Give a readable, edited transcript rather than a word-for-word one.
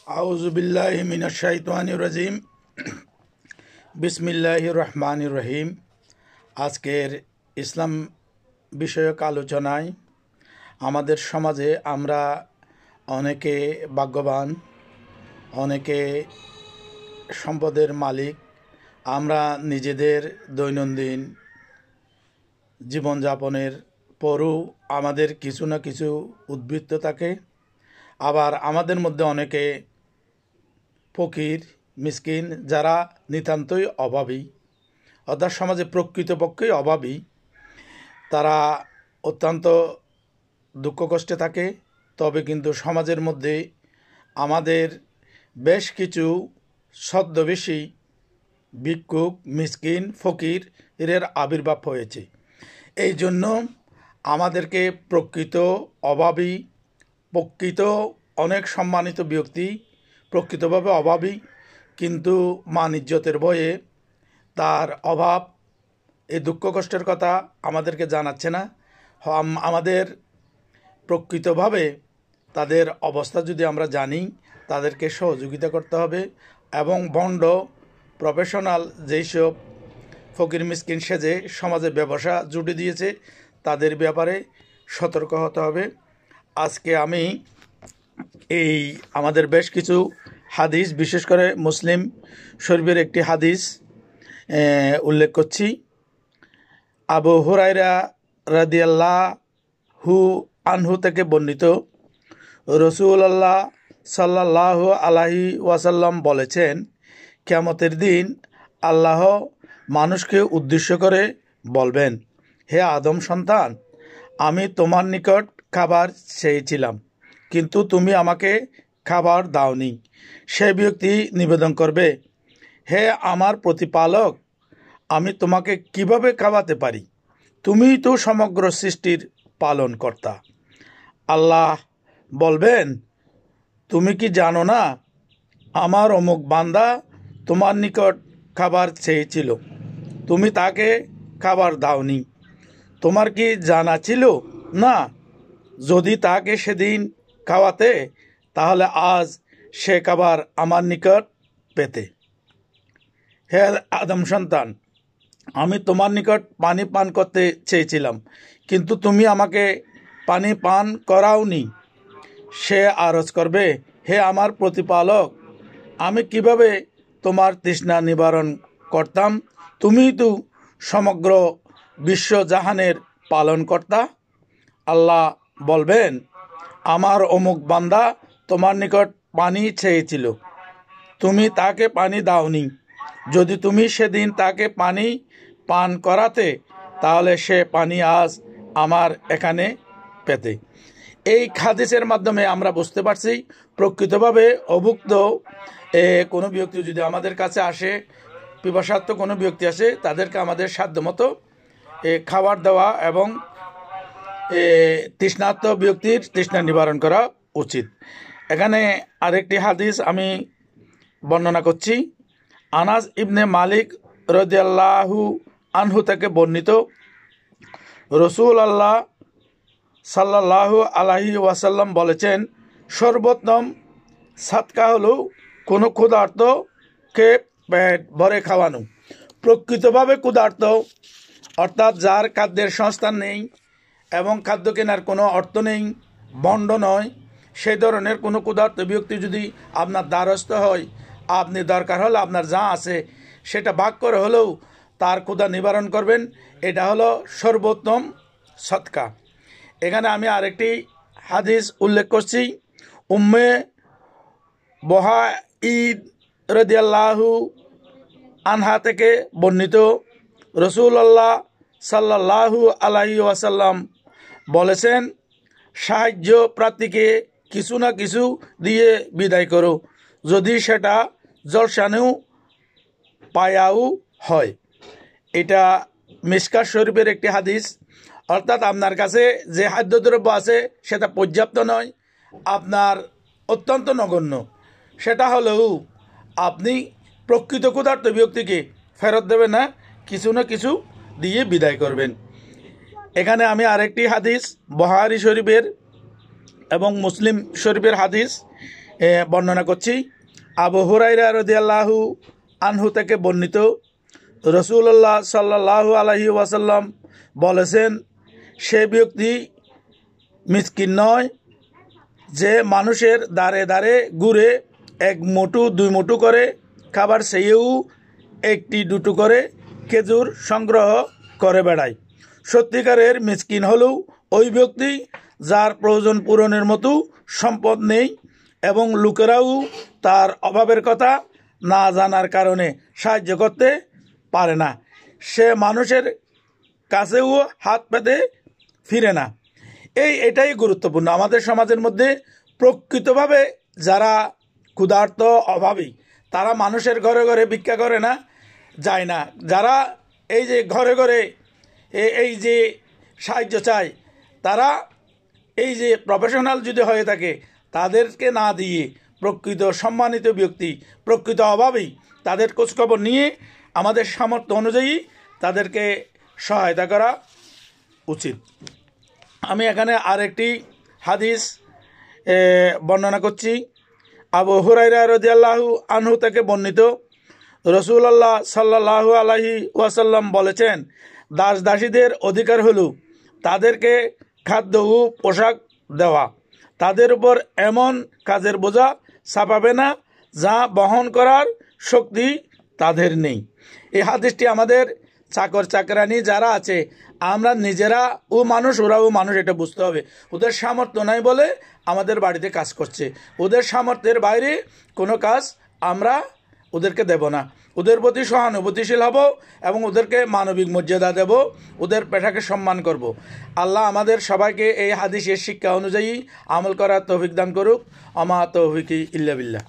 আউযুবিল্লাহি মিনাশ শাইতানির রাজিম। বিসমিল্লাহির রহমানির রহিম। আজকের ইসলাম বিষয়ক আলোচনায় আমাদের সমাজে আমরা অনেকে ভাগ্যবান, অনেকে সম্পদের মালিক। আমরা নিজেদের দৈনন্দিন জীবনযাপনের পরও আমাদের কিছু না কিছু উদ্বৃত্ত থাকে। আবার আমাদের মধ্যে অনেকে ফকির, মিসকিন, যারা নিতান্তই অভাবী, অর্থাৎ সমাজে প্রকৃতপক্ষেই অভাবী, তারা অত্যন্ত দুঃখ কষ্টে থাকে। তবে কিন্তু সমাজের মধ্যে আমাদের বেশ কিছু ছদ্মবেশী ভিক্ষুক, মিসকিন, ফকির এর আবির্ভাব হয়েছে। এই জন্য আমাদেরকে প্রকৃত অভাবী, প্রকৃত অনেক সম্মানিত ব্যক্তি প্রকৃতভাবে অভাবী, কিন্তু মান ইজ্জতের ভয়ে তার অভাব, এই দুঃখ কষ্টের কথা আমাদেরকে জানাচ্ছে না। আমাদের প্রকৃতভাবে তাদের অবস্থা যদি আমরা জানি, তাদেরকে সহযোগিতা করতে হবে এবং ভণ্ড প্রফেশনাল যেসব ফকির মিসকিন সেজে সমাজে ব্যবসা জুটে দিয়েছে তাদের ব্যাপারে সতর্ক হতে হবে। আজকে আমি এই আমাদের বেশ কিছু হাদিস, বিশেষ করে মুসলিম শরীফের একটি হাদিস উল্লেখ করছি। আবু হুরায়রা রাদিয়াল্লাহু আনহু থেকে বর্ণিত, রাসূলুল্লাহ সাল্লাল্লাহু আলাইহি ওয়াসাল্লাম বলেছেন, কিয়ামতের দিন আল্লাহ মানুষকে উদ্দেশ্য করে বলবেন, হে আদম সন্তান, আমি তোমার নিকট খাবার চেয়েছিলাম, কিন্তু তুমি আমাকে খাবার দাওনি। সে ব্যক্তি নিবেদন করবে, হে আমার প্রতিপালক, আমি তোমাকে কিভাবে খাওয়াতে পারি? তুমিই তো সমগ্র সৃষ্টির পালনকর্তা। আল্লাহ বলবেন, তুমি কি জানো না আমার অমুক বান্দা তোমার নিকট খাবার চেয়েছিল, তুমি তাকে খাবার দাওনি? তোমার কি জানা ছিল না, যদি তাকে সেদিন খাওয়াতে তাহলে আজ সে খাবার আমার নিকট পেতে? হে আদম সন্তান, আমি তোমার নিকট পানি পান করতে চেয়েছিলাম, কিন্তু তুমি আমাকে পানি পান করাওনি। সে আরজ করবে, হে আমার প্রতিপালক, আমি কিভাবে তোমার তৃষ্ণা নিবারণ করতাম? তুমিই তো সমগ্র বিশ্বজাহানের পালনকর্তা। আল্লাহ বলবেন, আমার অমুক বান্দা তোমার নিকট পানি চেয়েছিল, তুমি তাকে পানি দাওনি। যদি তুমি সেদিন তাকে পানি পান করাতে তাহলে সে পানি আজ আমার এখানে পেতে। এই হাদিসের মাধ্যমে আমরা বুঝতে পারছি, প্রকৃতভাবে অভুক্ত কোনো ব্যক্তি যদি আমাদের কাছে আসে, পিপাসার্থ কোনো ব্যক্তি আসে, তাদেরকে আমাদের সাধ্যমতো খাবার দেওয়া এবং তৃষ্ণার্ত ব্যক্তির তৃষ্ণা নিবারণ করা উচিত। এখানে আরেকটি হাদিস আমি বর্ণনা করছি। আনাস ইবনে মালিক রাদিয়াল্লাহু আনহু থেকে বর্ণিত, রাসূলুল্লাহ সাল্লাল্লাহু আলাইহি ওয়াসাল্লাম বলেছেন, সর্বোত্তম সাদকা হলো কোনো ক্ষুধার্তকে পেট ভরে খাওয়ানো। প্রকৃতভাবে ক্ষুধার্ত, অর্থাৎ যার খাদ্যের সংস্থান নেই এবং খাদ্য কেনার কোনো অর্থ নেই, ভণ্ড নয়, সেই ধরনের কোনো ক্ষুধার্ত ব্যক্তি যদি আপনার দ্বারস্থ হয়, আপনি দরকার হলে আপনার যা আছে সেটা ভাগ করে হলেও তার ক্ষুধা নিবারণ করবেন। এটা হলো সর্বোত্তম সদকা। এখানে আমি আরেকটি হাদিস উল্লেখ করছি। উম্মে বহাঈদ রাদিয়াল্লাহু আনহা থেকে বর্ণিত, রাসূলুল্লাহ সাল্লাল্লাহু আলাইহি ওয়াসাল্লাম বলেছেন, সাহায্য প্রার্থীকে কিছু না কিছু দিয়ে বিদায় করো, যদি সেটা জলসানেও পায়াও হয়। এটা মিশকাত শরীফের একটি হাদিস। অর্থাৎ আপনার কাছে যে খাদ্যদ্রব্য আছে সেটা পর্যাপ্ত নয়, আপনার অত্যন্ত নগণ্য, সেটা হলেও আপনি প্রকৃত ক্ষুধার্ত ব্যক্তিকে ফেরত দেবেন না, কিছু না কিছু দিয়ে বিদায় করবেন। এখানে আমি আরেকটি হাদিস বুখারী শরীফের এবং মুসলিম শরীফের হাদিস বর্ণনা করছি। আবু হুরায়রা রাদিয়াল্লাহু আনহু থেকে বর্ণিত, রাসূলুল্লাহ সাল্লাল্লাহু আলাইহি ওয়াসাল্লাম বলেছেন, সে ব্যক্তি মিসকিন নয় যে মানুষের দ্বারে দ্বারে ঘুরে এক মুঠো দুই মুঠো করে খাবার চেয়েও একটি দুটো করে খেজুর সংগ্রহ করে বেড়ায়। সত্যিকারের মিসকিন হলেও ওই ব্যক্তি যার প্রয়োজন পূরণের মতো সম্পদ নেই এবং লোকেরাও তার অভাবের কথা না জানার কারণে সাহায্য করতে পারে না। সে মানুষের কাছেও হাত পেতে ফিরে না। এটাই গুরুত্বপূর্ণ। আমাদের সমাজের মধ্যে প্রকৃতভাবে যারা ক্ষুধার্ত অভাবী, তারা মানুষের ঘরে ঘরে ভিক্ষা করে না, যায় না। যারা এই যে ঘরে ঘরে এই যে সাহায্য চায়, তারা এই যে প্রফেশনাল যদি হয়ে থাকে, তাদেরকে না দিয়ে প্রকৃত সম্মানিত ব্যক্তি, প্রকৃত অভাবী, তাদের খোঁজখবর নিয়ে আমাদের সামর্থ্য অনুযায়ী তাদেরকে সহায়তা করা উচিত। আমি এখানে আরেকটি হাদিস বর্ণনা করছি। আবু হুরায়রা রাদিয়াল্লাহু আনহু থেকে বর্ণিত, রাসূলুল্লাহ সাল্লাল্লাহু আলাইহি ওয়াসাল্লাম বলেছেন, দাস দাসীদের অধিকার হলো তাদেরকে খাদ্য ও পোশাক দেওয়া। তাদের উপর এমন কাজের বোঝা চাপাবে না যা বহন করার শক্তি তাদের নেই। এই হাদিসটি আমাদের চাকর চাকরানি যারা আছে, আমরা নিজেরা ও মানুষ, ওরাও মানুষ, এটা বুঝতে হবে। ওদের সামর্থ্য নাই বলে আমাদের বাড়িতে কাজ করছে, ওদের সামর্থ্যের বাইরে কোনো কাজ আমরা ওদেরকে দেব না। ওদের প্রতি সহানুভূতিশীল হব এবং ওদেরকে মানবিক মর্যাদা দেব, ওদের পেশাকে সম্মান করব। আল্লাহ আমাদের সবাইকে এই হাদিসের শিক্ষা অনুযায়ী আমল করার তৌফিক দান করুক। আমা তৌফিকি ইল্লা বিল্লাহ।